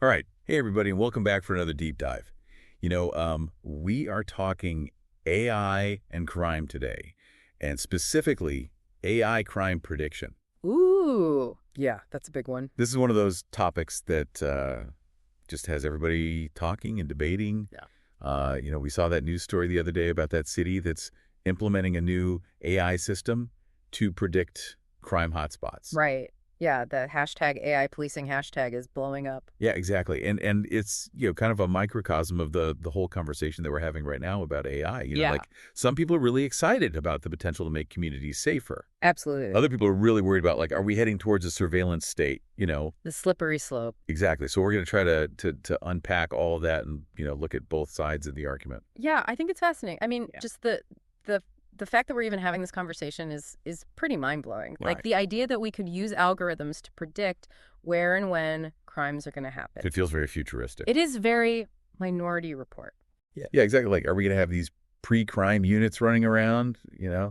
All right. Hey, everybody, and welcome back for another deep dive. We are talking AI and crime today, and specifically AI crime prediction. Ooh, yeah, that's a big one. This is one of those topics that just has everybody talking and debating. Yeah. We saw that news story the other day about that city that's implementing a new AI system to predict crime hotspots. Right. Yeah, the hashtag AI policing hashtag is blowing up. Yeah, exactly. And it's, kind of a microcosm of the whole conversation that we're having right now about AI. Yeah, Like some people are really excited about the potential to make communities safer. absolutely. Other people are really worried about, like, are we heading towards a surveillance state? The slippery slope. Exactly. So we're going to try to unpack all of that and, look at both sides of the argument. Yeah, I think it's fascinating. I mean, Yeah. just the fact that we're even having this conversation is pretty mind-blowing. Like Right. the idea that we could use algorithms to predict where and when crimes are going to happen. It feels very futuristic. It is very Minority Report. Yeah. Yeah, exactly. Like, are we going to have these pre-crime units running around?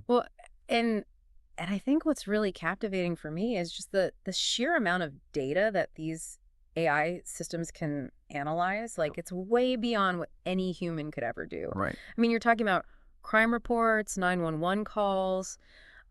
Well, and and I think what's really captivating for me is just the sheer amount of data that these AI systems can analyze. Like it's way beyond what any human could ever do. Right. I mean, you're talking about crime reports, 911 calls,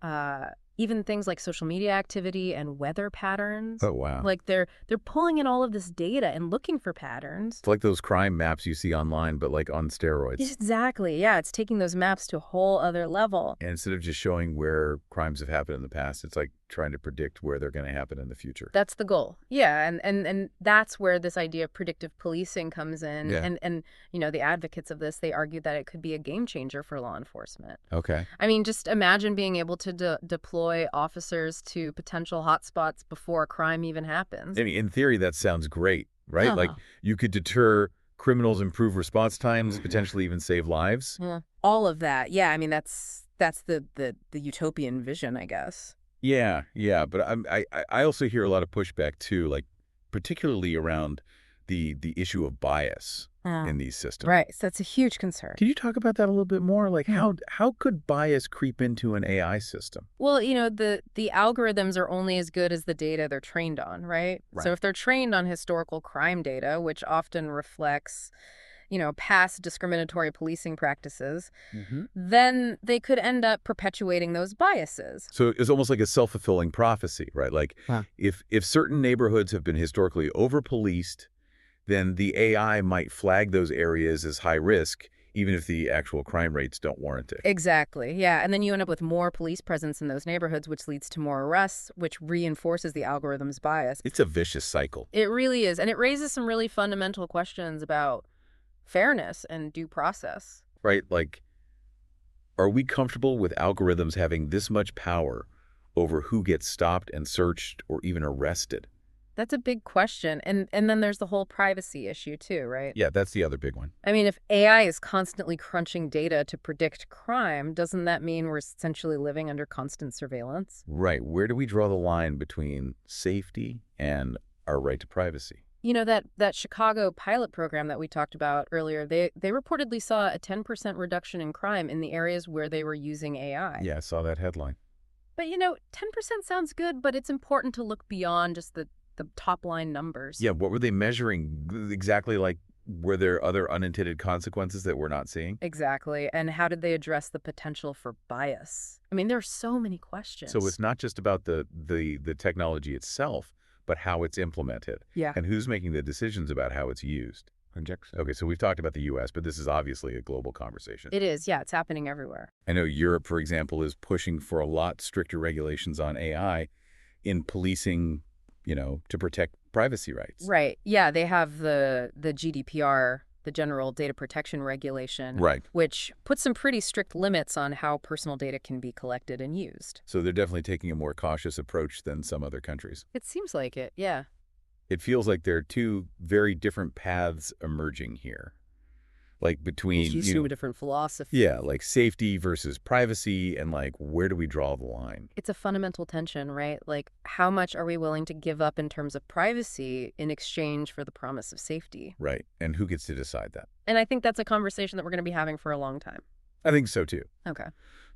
uh, even things like social media activity and weather patterns. Oh, wow. Like they're pulling in all of this data and looking for patterns. It's like those crime maps you see online, but like on steroids. Exactly. Yeah, it's taking those maps to a whole other level. And instead of just showing where crimes have happened in the past, it's like trying to predict where they're going to happen in the future. That's the goal. Yeah, and that's where this idea of predictive policing comes in. Yeah. And the advocates of this, they argue that it could be a game changer for law enforcement. Okay. I mean, just imagine being able to deploy officers to potential hotspots before a crime even happens. I mean, in theory, that sounds great, right? Like Uh-huh. you could deter criminals, improve response times, potentially even save lives. Yeah. All of that. Yeah, I mean that's the utopian vision, I guess. Yeah, yeah. But I also hear a lot of pushback too, like particularly around the issue of bias in these systems. Right. So that's a huge concern. Can you talk about that a little bit more? Like how could bias creep into an AI system? Well, the algorithms are only as good as the data they're trained on, right? Right. So if they're trained on historical crime data, which often reflects, past discriminatory policing practices, then they could end up perpetuating those biases. So it's almost like a self-fulfilling prophecy, right? Like Huh. if certain neighborhoods have been historically over-policed, then the AI might flag those areas as high risk, even if the actual crime rates don't warrant it. Exactly. Yeah. And then you end up with more police presence in those neighborhoods, which leads to more arrests, which reinforces the algorithm's bias. It's a vicious cycle. It really is. And it raises some really fundamental questions about fairness and due process. Right? Like, are we comfortable with algorithms having this much power over who gets stopped and searched or even arrested? That's a big question. And then there's the whole privacy issue too, right? Yeah, that's the other big one. I mean, if AI is constantly crunching data to predict crime, doesn't that mean we're essentially living under constant surveillance? Right. Where do we draw the line between safety and our right to privacy? That Chicago pilot program that we talked about earlier, they reportedly saw a 10% reduction in crime in the areas where they were using AI. Yeah, I saw that headline. But 10% sounds good, but it's important to look beyond just the top line numbers. Yeah, what were they measuring exactly? Like, were there other unintended consequences that we're not seeing? Exactly. And how did they address the potential for bias? I mean, there are so many questions. So it's not just about the technology itself, but how it's implemented. Yeah. And who's making the decisions about how it's used. Okay, so we've talked about the U.S., but this is obviously a global conversation. It is. Yeah, it's happening everywhere. I know Europe, for example, is pushing for a lot stricter regulations on AI in policing, to protect privacy rights. Right. Yeah, they have the GDPR, the General Data Protection Regulation, Right. which puts some pretty strict limits on how personal data can be collected and used. So they're definitely taking a more cautious approach than some other countries. It seems like it. Yeah. It feels like there are two very different paths emerging here. Like between, a different philosophy. yeah, like safety versus privacy, and like where do we draw the line? It's a fundamental tension, right? Like, how much are we willing to give up in terms of privacy in exchange for the promise of safety? Right. And who gets to decide that? And I think that's a conversation that we're going to be having for a long time. I think so too. Okay.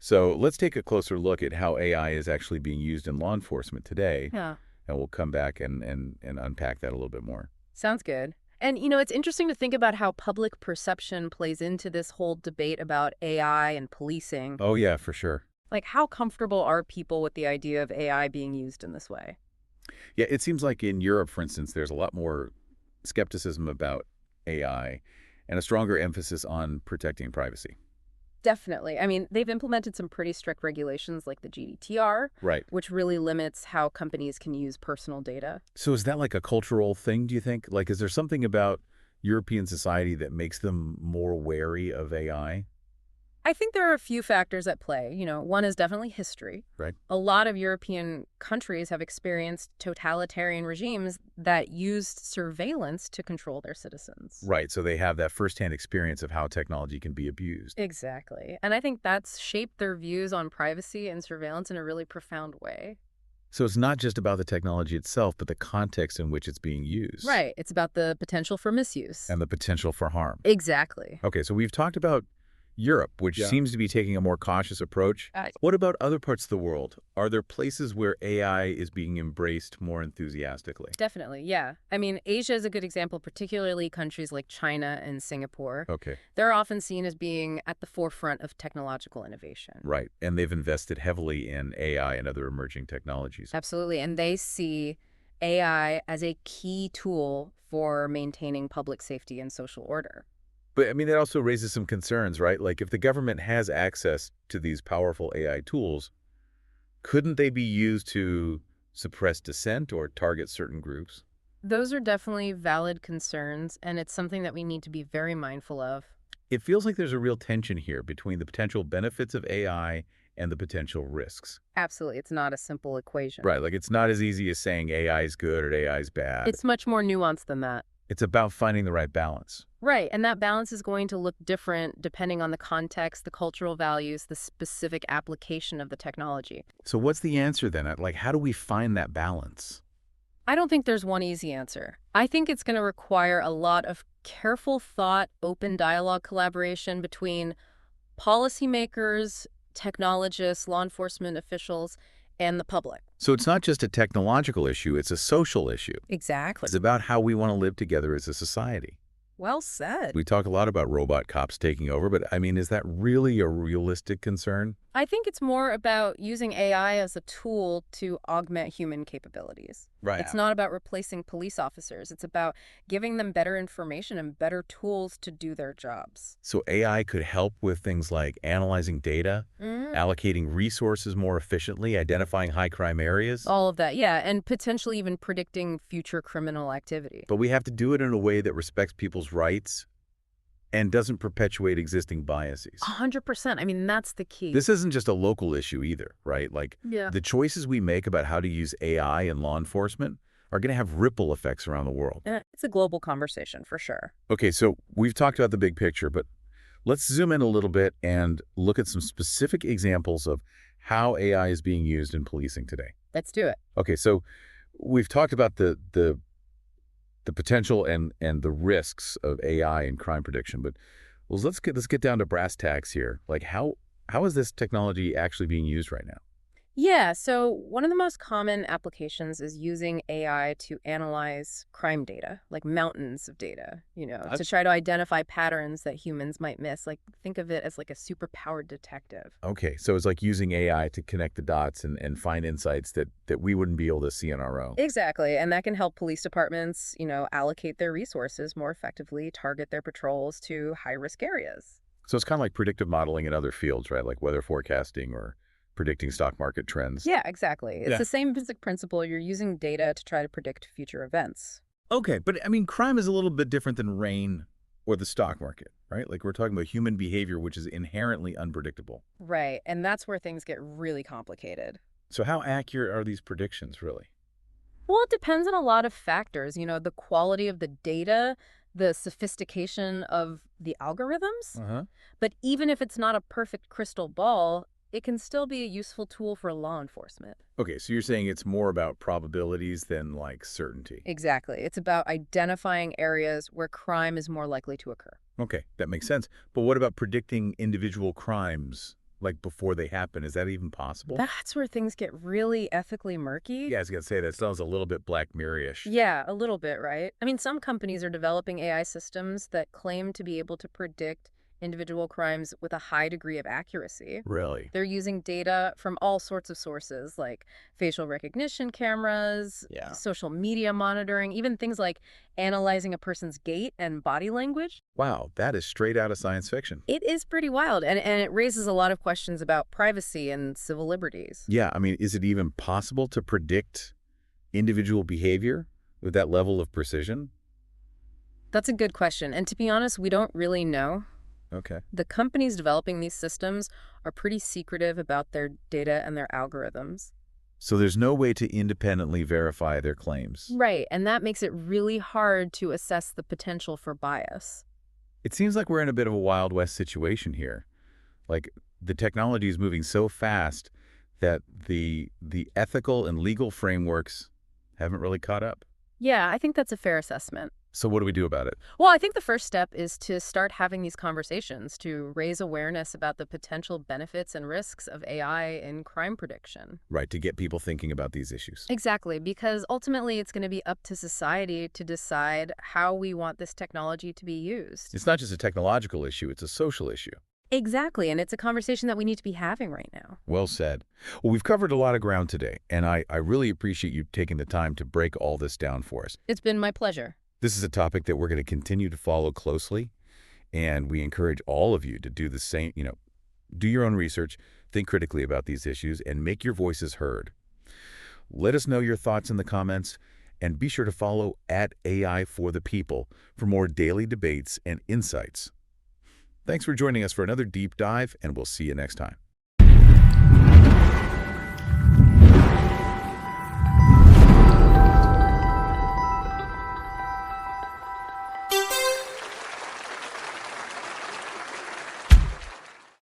So let's take a closer look at how AI is actually being used in law enforcement today. Yeah. And we'll come back and unpack that a little bit more. Sounds good. And, it's interesting to think about how public perception plays into this whole debate about AI and policing. Oh, yeah, for sure. Like, how comfortable are people with the idea of AI being used in this way? Yeah, it seems like in Europe, for instance, there's a lot more skepticism about AI and a stronger emphasis on protecting privacy. Definitely. I mean, they've implemented some pretty strict regulations like the GDPR, Right. which really limits how companies can use personal data. So is that like a cultural thing, do you think? Like, is there something about European society that makes them more wary of AI? I think there are a few factors at play. One is definitely history. Right. A lot of European countries have experienced totalitarian regimes that used surveillance to control their citizens. Right. So they have that firsthand experience of how technology can be abused. Exactly. And I think that's shaped their views on privacy and surveillance in a really profound way. So it's not just about the technology itself, but the context in which it's being used Right. It's about the potential for misuse. and the potential for harm. Exactly. Okay, so we've talked about Europe, which Yeah. seems to be taking a more cautious approach. What about other parts of the world? Are there places where AI is being embraced more enthusiastically? Definitely, yeah. I mean, Asia is a good example, particularly countries like China and Singapore. Okay, They're often seen as being at the forefront of technological innovation. right. And they've invested heavily in AI and other emerging technologies. Absolutely. And they see AI as a key tool for maintaining public safety and social order. But I mean, it also raises some concerns, right? Like if the government has access to these powerful AI tools, couldn't they be used to suppress dissent or target certain groups? Those are definitely valid concerns, and it's something that we need to be very mindful of. It feels like there's a real tension here between the potential benefits of AI and the potential risks. Absolutely. It's not a simple equation. Right, like it's not as easy as saying AI is good or AI is bad. It's much more nuanced than that. It's about finding the right balance. Right, and that balance is going to look different depending on the context, the cultural values, the specific application of the technology. So what's the answer then? Like, how do we find that balance? I don't think there's one easy answer. I think it's going to require a lot of careful thought, open dialogue collaboration between policymakers, technologists, law enforcement officials, and the public. So it's not just a technological issue, it's a social issue. Exactly. It's about how we want to live together as a society. Well said. We talk a lot about robot cops taking over, but I mean, is that really a realistic concern? I think it's more about using AI as a tool to augment human capabilities. Right. It's not about replacing police officers. It's about giving them better information and better tools to do their jobs. So AI could help with things like analyzing data, allocating resources more efficiently, identifying high crime areas. All of that, yeah, and potentially even predicting future criminal activity. But we have to do it in a way that respects people's rights and doesn't perpetuate existing biases. 100%. I mean, that's the key. This isn't just a local issue either, right? Like, Yeah. the choices we make about how to use AI in law enforcement are going to have ripple effects around the world. It's a global conversation for sure. Okay, so we've talked about the big picture, but let's zoom in a little bit and look at some specific examples of how AI is being used in policing today. Let's do it. Okay, so we've talked about the potential and the risks of AI in crime prediction, but let's get down to brass tacks here. Like how is this technology actually being used right now? Yeah, so one of the most common applications is using AI to analyze crime data, like mountains of data, to try to identify patterns that humans might miss. Like, think of it as like a superpowered detective. Okay, so it's like using AI to connect the dots and find insights that we wouldn't be able to see on our own. Exactly, and that can help police departments, allocate their resources more effectively, target their patrols to high-risk areas. So it's kind of like predictive modeling in other fields, right? Like weather forecasting or predicting stock market trends. Yeah, exactly. It's Yeah. the same basic principle. You're using data to try to predict future events. Okay, but I mean, crime is a little bit different than rain or the stock market, right? Like we're talking about human behavior, which is inherently unpredictable. Right, and that's where things get really complicated. So how accurate are these predictions really? Well, it depends on a lot of factors, the quality of the data, the sophistication of the algorithms. Uh-huh. But even if it's not a perfect crystal ball, it can still be a useful tool for law enforcement. Okay, so you're saying it's more about probabilities than like certainty. Exactly. It's about identifying areas where crime is more likely to occur. Okay, that makes sense. But what about predicting individual crimes like before they happen. Is that even possible? That's where things get really ethically murky. Yeah, I was gonna say that sounds a little bit Black Mirror-ish. Yeah, a little bit, right? I mean, some companies are developing AI systems that claim to be able to predict individual crimes with a high degree of accuracy. Really? They're using data from all sorts of sources like facial recognition cameras, Yeah. social media monitoring, even things like analyzing a person's gait and body language. Wow, that is straight out of science fiction. It is pretty wild, and it raises a lot of questions about privacy and civil liberties. Yeah, I mean, is it even possible to predict individual behavior with that level of precision? That's a good question, and to be honest, we don't really know. Okay. The companies developing these systems are pretty secretive about their data and their algorithms. So there's no way to independently verify their claims. Right, and that makes it really hard to assess the potential for bias. It seems like we're in a bit of a Wild West situation here. Like, the technology is moving so fast that the ethical and legal frameworks haven't really caught up. Yeah, I think that's a fair assessment. So what do we do about it? Well, I think the first step is to start having these conversations to raise awareness about the potential benefits and risks of AI in crime prediction. Right, to get people thinking about these issues. Exactly, because ultimately it's going to be up to society to decide how we want this technology to be used. It's not just a technological issue, it's a social issue. Exactly, and it's a conversation that we need to be having right now. Well said. Well, we've covered a lot of ground today, and I really appreciate you taking the time to break all this down for us. It's been my pleasure. This is a topic that we're going to continue to follow closely, and we encourage all of you to do the same, do your own research, think critically about these issues, and make your voices heard. Let us know your thoughts in the comments, and be sure to follow @AI4ThePeople for more daily debates and insights. Thanks for joining us for another deep dive, and we'll see you next time.